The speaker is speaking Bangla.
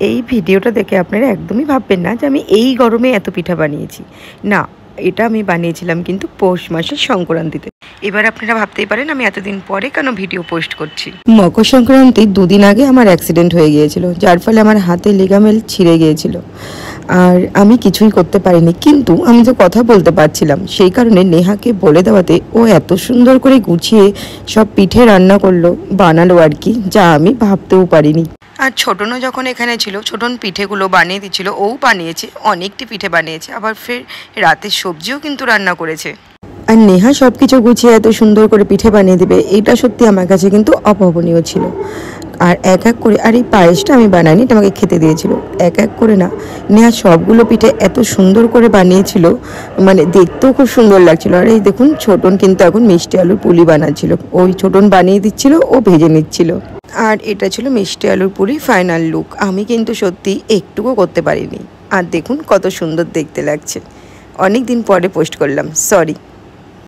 এই ভিডিওটা দেখে আপনারা একদমই ভাববেন না যে আমি এই গরমে এত পিঠা বানিয়েছি। না, এটা আমি বানিয়েছিলাম কিন্তু পৌষ মাসের সংক্রান্তিতে। এবার আপনারা ভাবতেই পারেন আমি এতদিন পরে কেন ভিডিও পোস্ট করছি। মকর সংক্রান্তির দুদিন আগে আমার অ্যাক্সিডেন্ট হয়ে গিয়েছিল, যার ফলে আমার হাতে লিগামেন্ট ছিঁড়ে গিয়েছিল আর আমি কিছুই করতে পারিনি। কিন্তু আমি যে কথা বলতে পারছিলাম, সেই কারণে নেহাকে বলে দেওয়াতে ও এত সুন্দর করে গুছিয়ে সব পিঠে রান্না করলো, বানালো আর কি, যা আমি ভাবতেও পারিনি। আর ছোটনও যখন এখানে ছিল, ছোটন পিঠেগুলো বানিয়ে দিচ্ছিল, ও বানিয়েছে, অনেকটি পিঠে বানিয়েছে, আবার ফের রাতের সবজিও কিন্তু রান্না করেছে। আর নেহা সব কিছু গুছিয়ে এত সুন্দর করে পিঠে বানিয়ে দেবে, এটা সত্যি আমার কাছে কিন্তু অভাবনীয় ছিল। আর এক এক করে, আর এই পায়েসটা আমি বানাইনি, এটা আমাকে খেতে দিয়েছিল। এক এক করে না, নেহা সবগুলো পিঠে এত সুন্দর করে বানিয়েছিল, মানে দেখতেও খুব সুন্দর লাগছিল। আর এই দেখুন, ছোটন কিন্তু এখন মিষ্টি আলুর পুলি বানাচ্ছিল, ওই ছোটন বানিয়ে দিচ্ছিল, ও ভেজে নিচ্ছিল। আর এটা ছিল মিষ্টি আলুর পুরি ফাইনাল লুক। আমি কিন্তু সত্যি একটুকু করতে পারিনি। আর দেখুন কত সুন্দর দেখতে লাগছে। অনেক দিন পরে পোস্ট করলাম, সরি।